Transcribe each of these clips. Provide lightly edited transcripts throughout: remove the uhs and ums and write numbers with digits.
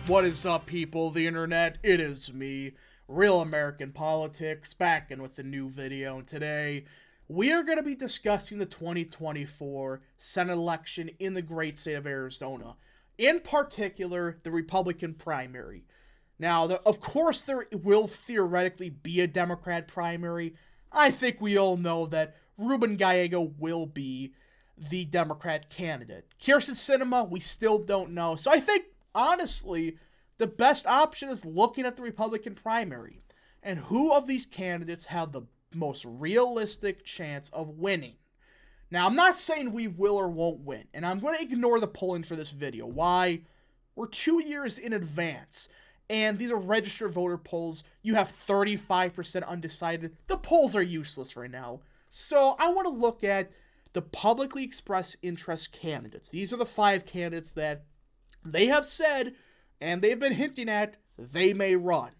What is up, people of the internet? It is me, Real American Politics, back in with a new video. And today, we are going to be discussing the 2024 Senate election in the great state of Arizona. In particular, the Republican primary. Now, of course, there will theoretically be a Democrat primary. I think we all know that Ruben Gallego will be the Democrat candidate. Kyrsten Sinema, we still don't know. So I think, honestly, the best option is looking at the Republican primary and who of these candidates have the most realistic chance of winning. Now, I'm not saying we will or won't win, and I'm going to ignore the polling for this video. Why? We're 2 years in advance, and these are registered voter polls. You have 35% undecided. The polls are useless right now. So I want to look at the publicly expressed interest candidates. These are the 5 candidates that they have said, and they've been hinting at, they may run.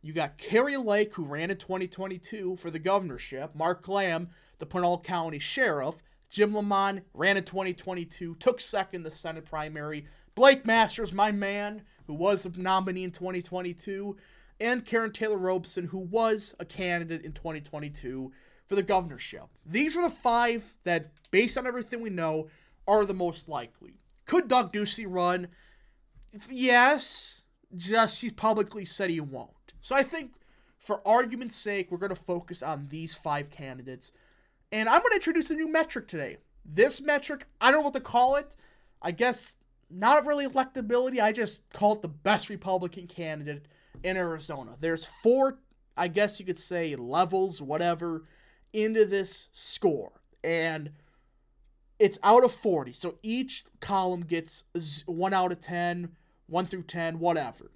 You got Kari Lake, who ran in 2022 for the governorship. Mark Lamb, the Pinal County Sheriff. Jim Lamont ran in 2022, took second in the Senate primary. Blake Masters, my man, who was a nominee in 2022. And Karen Taylor Robson, who was a candidate in 2022 for the governorship. These are the 5 that, based on everything we know, are the most likely. Could Doug Ducey run? Yes, just he's publicly said he won't. So I think, for argument's sake, we're going to focus on these 5 candidates. And I'm going to introduce a new metric today. This metric, I don't know what to call it. I guess not really electability. I just call it the best Republican candidate in Arizona. There's 4, I guess you could say, levels, whatever, into this score. And it's out of 40. So each column gets 1 out of 10, 1 through 10, whatever.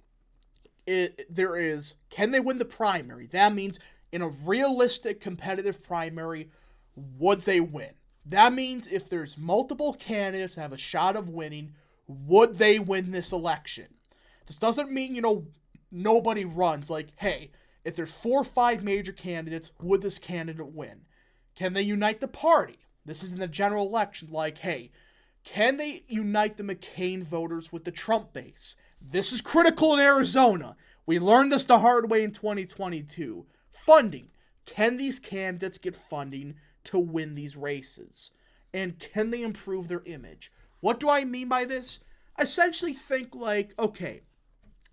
There is, can they win the primary? That means in a realistic competitive primary, would they win? That means if there's multiple candidates that have a shot of winning, would they win this election? This doesn't mean, nobody runs. Like, hey, if there's 4 or 5 major candidates, would this candidate win? Can they unite the party? This is in the general election. Like, hey, can they unite the McCain voters with the Trump base? This is critical in Arizona. We learned this the hard way in 2022. Funding. Can these candidates get funding to win these races? And can they improve their image? What do I mean by this? Essentially think like, okay,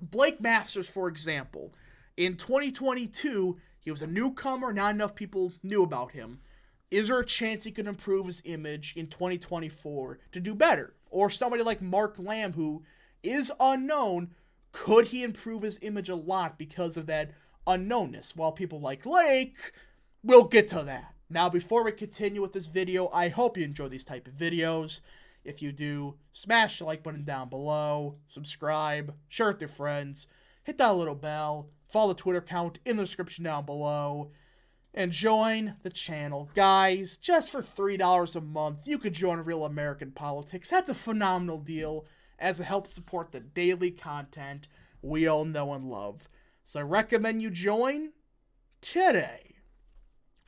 Blake Masters, for example, in 2022, he was a newcomer, not enough people knew about him. Is there a chance he could improve his image in 2024 to do better? Or somebody like Mark Lamb, who is unknown, could he improve his image a lot because of that unknownness? While people like Lake, we'll get to that. Now, before we continue with this video, I hope you enjoy these type of videos. If you do, smash the like button down below, subscribe, share with your friends, hit that little bell, follow the Twitter account in the description down below, and join the channel. Guys, just for $3 a month, you could join Real American Politics. That's a phenomenal deal, as it helps support the daily content we all know and love. So I recommend you join today.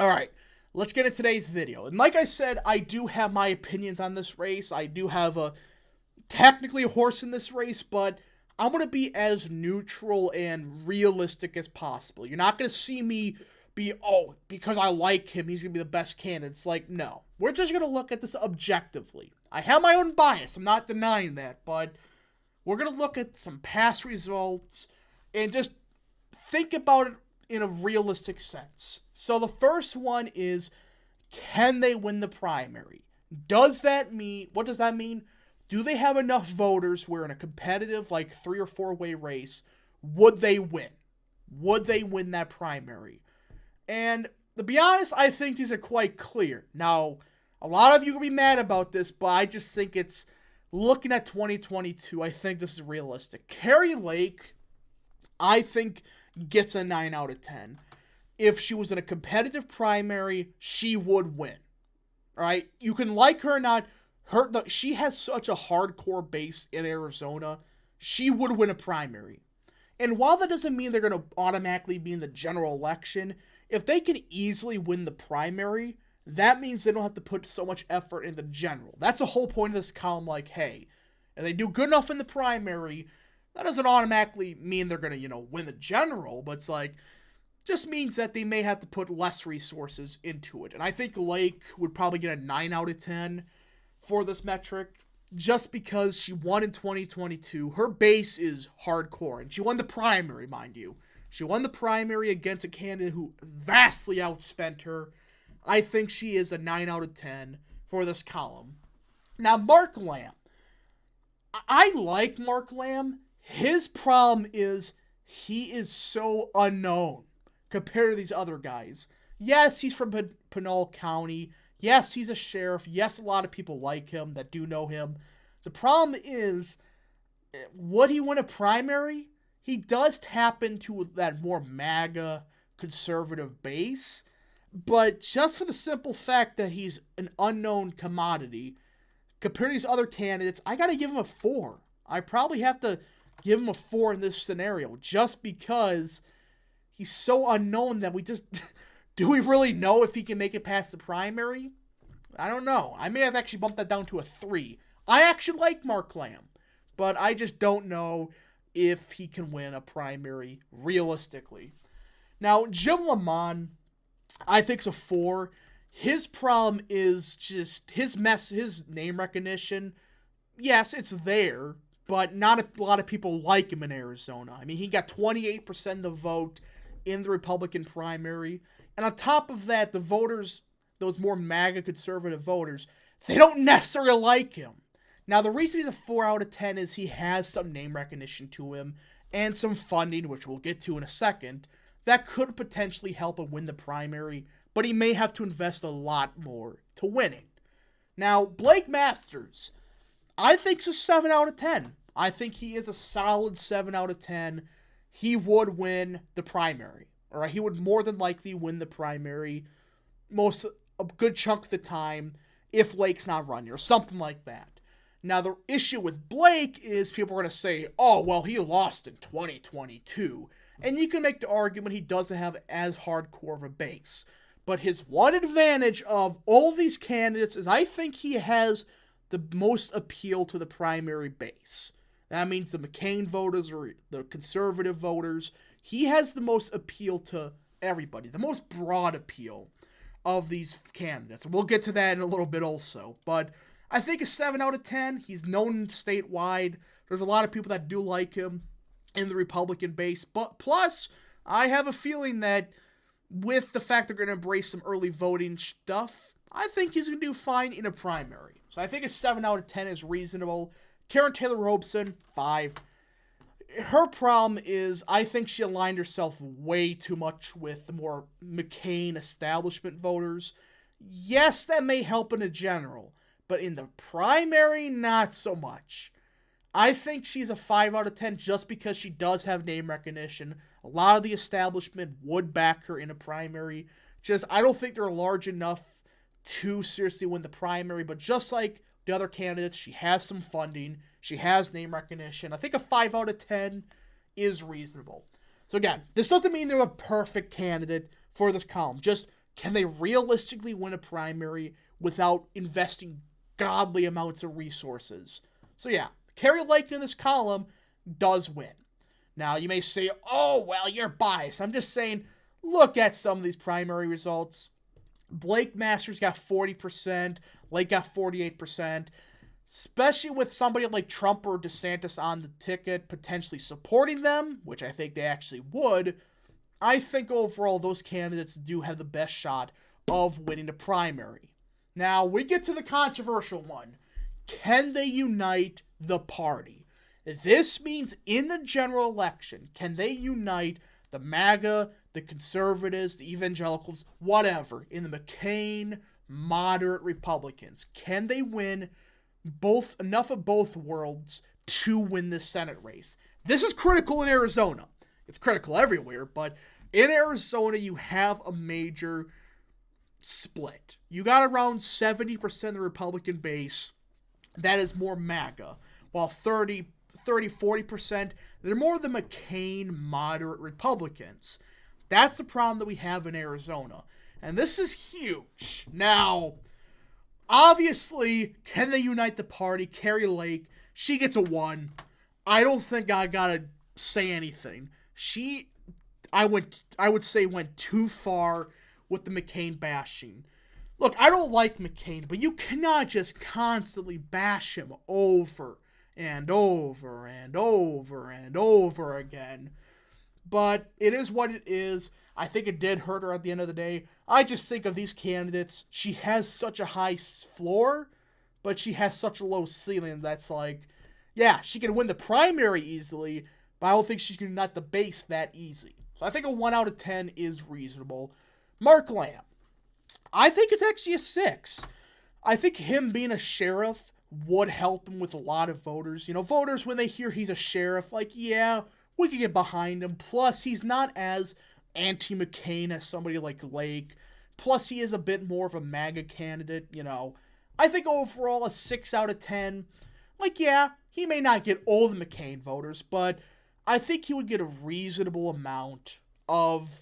Alright, let's get into today's video. And like I said, I do have my opinions on this race. I do have technically a horse in this race, but I'm going to be as neutral and realistic as possible. You're not going to see me be, oh, because I like him, he's going to be the best candidate. It's like, no. We're just going to look at this objectively. I have my own bias, I'm not denying that, but we're going to look at some past results and just think about it in a realistic sense. So the first one is, can they win the primary? Does that mean, what does that mean? Do they have enough voters where in a competitive, like 3 or 4 way race, would they win? Would they win that primary? And to be honest, I think these are quite clear. Now, a lot of you will be mad about this, but I just think it's, looking at 2022, I think this is realistic. Kari Lake, I think, gets a 9 out of 10. If she was in a competitive primary, she would win. Alright? You can like her or not. She has such a hardcore base in Arizona. She would win a primary. And while that doesn't mean they're going to automatically be in the general election, if they can easily win the primary, that means they don't have to put so much effort in the general. That's the whole point of this column, like, hey, if they do good enough in the primary, That doesn't automatically mean they're going to, win the general, but it's like, just means that they may have to put less resources into it. And I think Lake would probably get a 9 out of 10 for this metric, just because she won in 2022. Her base is hardcore, and she won the primary, mind you. She won the primary against a candidate who vastly outspent her. I think she is a 9 out of 10 for this column. Now, Mark Lamb. I like Mark Lamb. His problem is he is so unknown compared to these other guys. Yes, he's from Pinal County. Yes, he's a sheriff. Yes, a lot of people like him that do know him. The problem is, would he win a primary? He does tap into that more MAGA conservative base, but just for the simple fact that he's an unknown commodity, compared to these other candidates, I got to give him a 4. I probably have to give him a 4 in this scenario, just because he's so unknown that we just... Do we really know if he can make it past the primary? I don't know. I may have actually bumped that down to a 3. I actually like Mark Lamb, but I just don't know if he can win a primary realistically. Now, Jim Lamont, I think, is a 4. His problem is just his name recognition. Yes, it's there, but not a lot of people like him in Arizona. I mean, he got 28% of the vote in the Republican primary. And on top of that, the voters, those more MAGA conservative voters, they don't necessarily like him. Now, the reason he's a 4 out of 10 is he has some name recognition to him and some funding, which we'll get to in a second, that could potentially help him win the primary, but he may have to invest a lot more to winning. Now, Blake Masters, I think is a 7 out of 10. I think he is a solid 7 out of 10. He would win the primary. All right, he would more than likely win the primary a good chunk of the time if Lake's not running or something like that. Now, the issue with Blake is people are going to say, oh, well, he lost in 2022. And you can make the argument he doesn't have as hardcore of a base. But his one advantage of all these candidates is I think he has the most appeal to the primary base. That means the McCain voters or the conservative voters. He has the most appeal to everybody, the most broad appeal of these candidates. We'll get to that in a little bit also. But I think a 7 out of 10. He's known statewide. There's a lot of people that do like him in the Republican base. But plus, I have a feeling that with the fact they're going to embrace some early voting stuff, I think he's going to do fine in a primary. So I think a 7 out of 10 is reasonable. Karen Taylor Robson, 5. Her problem is I think she aligned herself way too much with the more McCain establishment voters. Yes, that may help in a general, but in the primary, not so much. I think she's a 5 out of 10 just because she does have name recognition. A lot of the establishment would back her in a primary. Just, I don't think they're large enough to seriously win the primary, but just like the other candidates, she has some funding. She has name recognition. I think a 5 out of 10 is reasonable. So again, this doesn't mean they're the perfect candidate for this column. Just, can they realistically win a primary without investing godly amounts of resources? So yeah, Kari Lake in this column does win. Now, you may say, oh, well, you're biased. I'm just saying, look at some of these primary results. Blake Masters got 40%. Lake got 48%. Especially with somebody like Trump or DeSantis on the ticket potentially supporting them, which I think they actually would, I think overall those candidates do have the best shot of winning the primary. Now, we get to the controversial one. Can they unite the party? This means in the general election, can they unite the MAGA, the conservatives, the evangelicals, whatever, in the McCain moderate Republicans? Can they win enough of both worlds to win this Senate race? This is critical in Arizona. It's critical everywhere, but in Arizona, you have a major split. You got around 70% of the Republican base that is more MAGA, while 40%, they're more the McCain moderate Republicans. That's the problem that we have in Arizona. And this is huge. Now, obviously, can they unite the party? Kari Lake, she gets a 1. I don't think I gotta say anything. I would say went too far with the McCain bashing. Look, I don't like McCain, but you cannot just constantly bash him over and over and over and over again. But it is what it is. I think it did hurt her at the end of the day. I just think of these candidates, she has such a high floor, but she has such a low ceiling that's like, yeah, she can win the primary easily, but I don't think she's going to nut the base that easy. So I think a 1 out of 10 is reasonable. Mark Lamb. I think it's actually a 6. I think him being a sheriff would help him with a lot of voters. You know, voters, when they hear he's a sheriff, like, yeah, we could get behind him. Plus, he's not as anti-McCain as somebody like Lake. Plus, he is a bit more of a MAGA candidate, you know. I think overall a 6 out of 10. Like, yeah, he may not get all the McCain voters, but I think he would get a reasonable amount of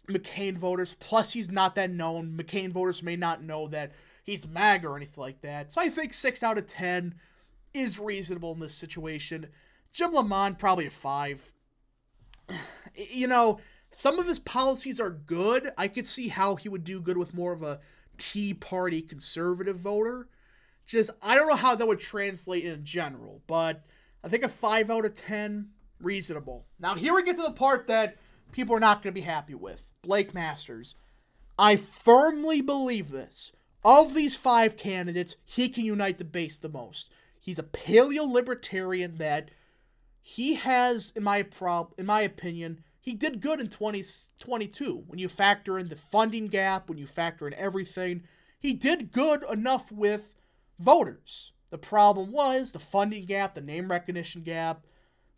McCain voters. Plus, he's not that known. McCain voters may not know that he's MAGA or anything like that. So I think 6 out of 10 is reasonable in this situation. Jim Lamont, probably a 5. You know, some of his policies are good. I could see how he would do good with more of a Tea Party conservative voter. Just, I don't know how that would translate in general, but I think a 5 out of 10, reasonable. Now, here we get to the part that people are not going to be happy with. Blake Masters. I firmly believe this. Of these 5 candidates, he can unite the base the most. He's a paleo-libertarian that he has, in my opinion, he did good in 2022. When you factor in the funding gap, when you factor in everything, he did good enough with voters. The problem was the funding gap, the name recognition gap.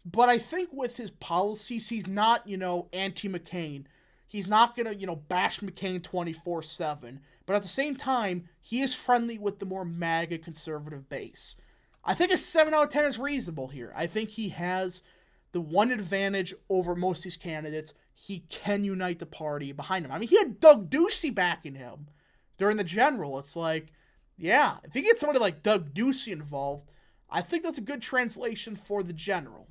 But I think with his policies, he's not, anti-McCain. He's not going to, bash McCain 24/7. But at the same time, he is friendly with the more MAGA conservative base. I think a 7 out of 10 is reasonable here. I think he has the one advantage over most of these candidates. He can unite the party behind him. I mean, he had Doug Ducey backing him during the general. It's like, yeah, if you get somebody like Doug Ducey involved, I think that's a good translation for the general.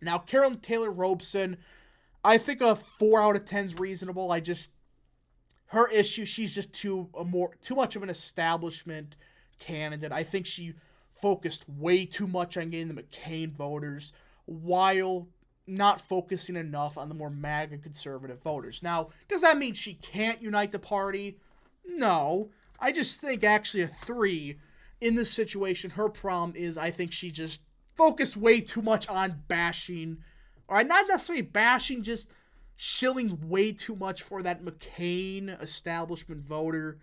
Now, Carolyn Taylor Robson, I think a 4 out of 10 is reasonable. Her issue, she's just too much of an establishment candidate. I think she focused way too much on getting the McCain voters while not focusing enough on the more MAGA conservative voters. Now, does that mean she can't unite the party? No. I just think actually a 3 in this situation. Her problem is I think she just focused way too much on bashing. Or not necessarily bashing, just shilling way too much for that McCain establishment voter.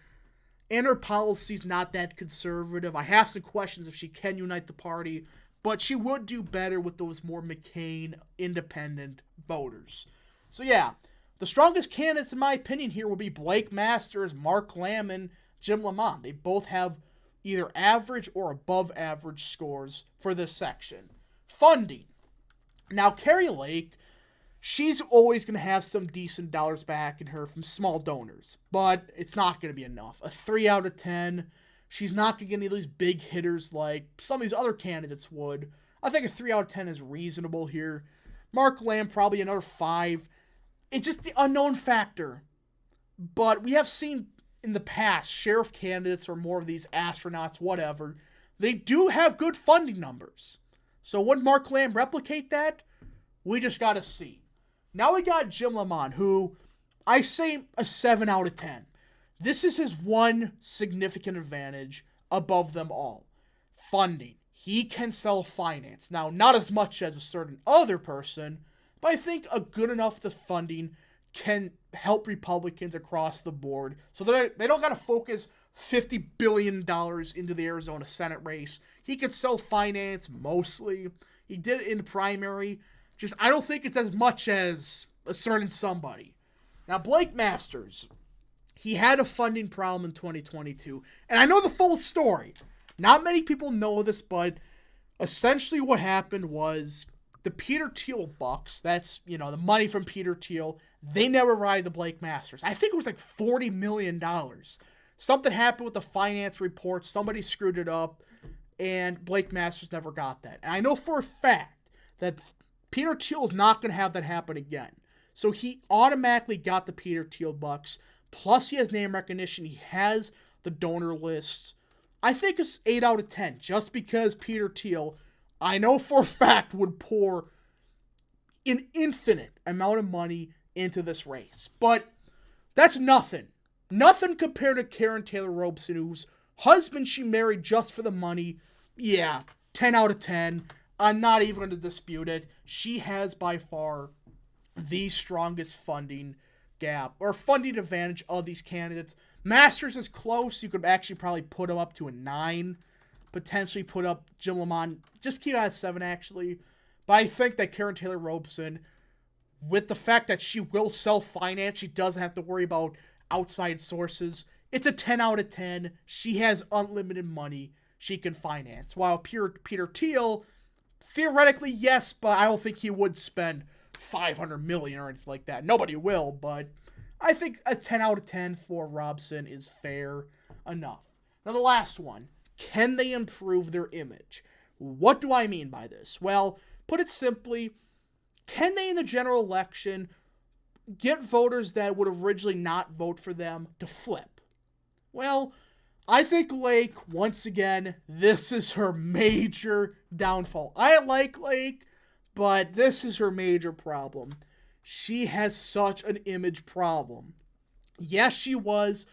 And her policy's not that conservative. I have some questions if she can unite the party, but she would do better with those more McCain independent voters. So yeah, the strongest candidates in my opinion here will be Blake Masters, Mark Lamb, and Jim Lamont. They both have either average or above average scores for this section. Funding. Now, Kari Lake, she's always going to have some decent dollars back in her from small donors, but it's not going to be enough. A 3 out of 10. She's not going to get any of these big hitters like some of these other candidates would. I think a 3 out of 10 is reasonable here. Mark Lamb, probably another 5. It's just the unknown factor. But we have seen in the past, sheriff candidates or more of these astronauts, whatever, they do have good funding numbers. So would Mark Lamb replicate that? We just got to see. Now we got Jim Lamont, who I say a 7 out of 10. This is his one significant advantage above them all. Funding. He can self-finance. Now, not as much as a certain other person, but I think a good enough the funding can help Republicans across the board so that they don't got to focus $50 billion into the Arizona Senate race. He can self-finance mostly. He did it in the primary. Just, I don't think it's as much as a certain somebody. Now, Blake Masters, he had a funding problem in 2022. And I know the full story. Not many people know this, but essentially what happened was the Peter Thiel bucks, that's, the money from Peter Thiel, they never arrived to Blake Masters. I think it was like $40 million. Something happened with the finance report. Somebody screwed it up, and Blake Masters never got that. And I know for a fact that Peter Thiel is not going to have that happen again. So he automatically got the Peter Thiel bucks. Plus, he has name recognition. He has the donor lists. I think it's 8 out of 10, just because Peter Thiel, I know for a fact, would pour an infinite amount of money into this race. But that's nothing. Nothing compared to Karen Taylor Robson, whose husband she married just for the money. Yeah, 10 out of 10. I'm not even going to dispute it. She has by far the strongest funding gap or funding advantage of these candidates. Masters is close. You could actually probably put him up to a 9. Potentially put up Jim Lamont. Just keep it at 7, actually. But I think that Karen Taylor Robson, with the fact that she will self-finance, she doesn't have to worry about outside sources. It's a 10 out of 10. She has unlimited money she can finance. While Peter Thiel, theoretically, yes, but I don't think he would spend $500 million or anything like that. Nobody will, but I think a 10 out of 10 for Robson is fair enough. Now, the last one. Can they improve their image? What do I mean by this? Well, put it simply, can they in the general election get voters that would originally not vote for them to flip? Well, I think Lake, once again, this is her major downfall. I like Lake, but this is her major problem. She has such an image problem. Yes, she was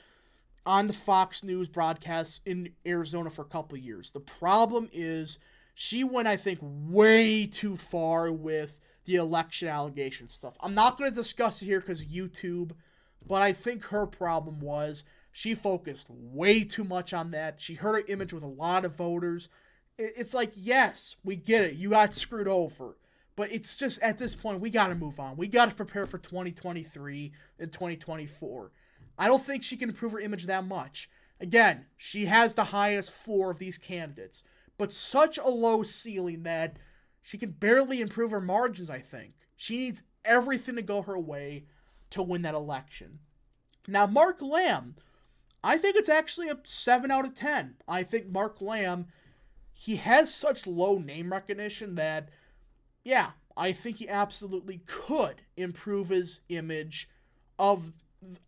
on the Fox News broadcast in Arizona for a couple of years. The problem is she went, I think, way too far with the election allegation stuff. I'm not going to discuss it here because of YouTube, but I think her problem was she focused way too much on that. She hurt her image with a lot of voters. It's like, yes, we get it. You got screwed over. But it's just, at this point, we got to move on. We got to prepare for 2023 and 2024. I don't think she can improve her image that much. Again, she has the highest floor of these candidates, but such a low ceiling that she can barely improve her margins, I think. She needs everything to go her way to win that election. Now, Mark Lamb, I think it's actually a 7 out of 10. I think Mark Lamb, he has such low name recognition that, yeah, I think he absolutely could improve his image of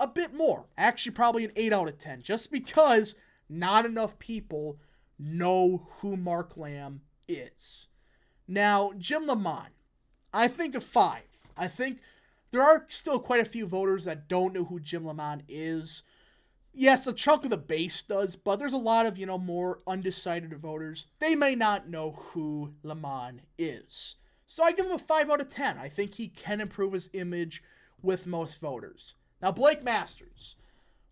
a bit more. Actually, probably an 8 out of 10, just because not enough people know who Mark Lamb is. Now, Jim Lamont, I think a 5. I think there are still quite a few voters that don't know who Jim Lamont is. Yes, a chunk of the base does, but there's a lot of, more undecided voters. They may not know who Lamont is. So I give him a 5 out of 10. I think he can improve his image with most voters. Now, Blake Masters,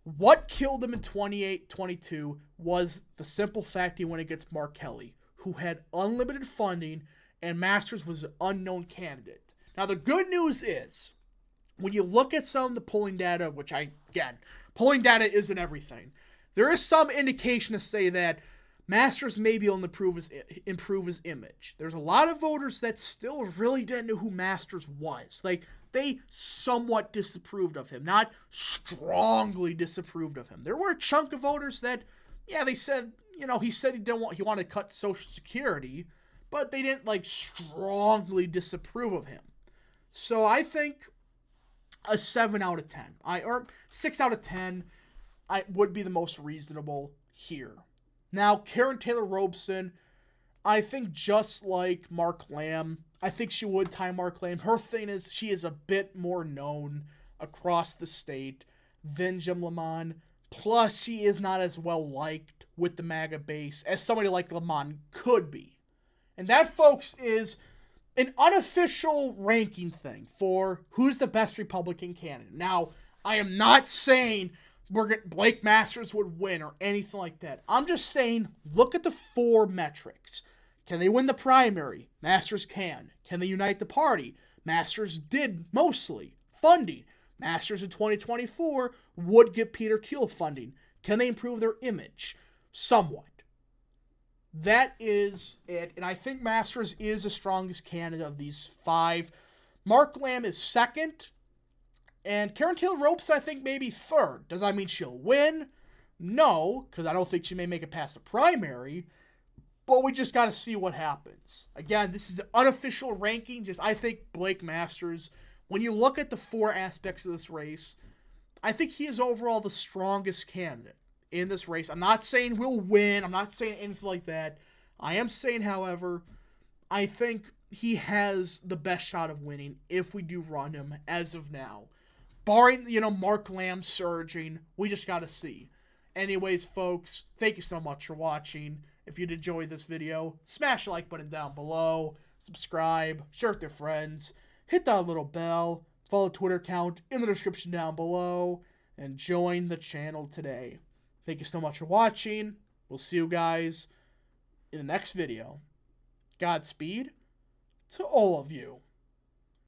what killed him in 2022 was the simple fact he went against Mark Kelly, who had unlimited funding, and Masters was an unknown candidate. Now, the good news is, when you look at some of the polling data, which polling data isn't everything, there is some indication to say that Masters may be able to improve his image. There's a lot of voters that still really didn't know who Masters was. They somewhat disapproved of him, not strongly disapproved of him. There were a chunk of voters that, they said, he said he wanted to cut Social Security, but they didn't strongly disapprove of him. So I think a 7 out of 10, or 6 out of 10, would be the most reasonable here. Now, Karen Taylor Robson, I think just like Mark Lamb, I think she would tie Mark Lamb. Her thing is she is a bit more known across the state than Jim Lamont. Plus, she is not as well liked with the MAGA base as somebody like Lamont could be. And that, folks, is an unofficial ranking thing for who's the best Republican candidate. Now, I am not saying Blake Masters would win or anything like that. I'm just saying, look at the 4 metrics. Can they win the primary? Masters can. Can they unite the party? Masters did mostly. Funding. Masters in 2024 would get Peter Thiel funding. Can they improve their image? Somewhat. That is it. And I think Masters is the strongest candidate of these 5. Mark Lamb is second. And Karen Taylor Robson, I think, maybe third. Does that mean she'll win? No, because I don't think she may make it past the primary. But we just got to see what happens. Again, this is an unofficial ranking. I think Blake Masters, when you look at the 4 aspects of this race, I think he is overall the strongest candidate in this race. I'm not saying we'll win. I'm not saying anything like that. I am saying, however, I think he has the best shot of winning if we do run him as of now. Barring, Mark Lamb surging, we just got to see. Anyways, folks, thank you so much for watching. If you'd enjoy this video, smash the like button down below, subscribe, share with your friends, hit that little bell, follow the Twitter account in the description down below, and join the channel today. Thank you so much for watching. We'll see you guys in the next video. Godspeed to all of you.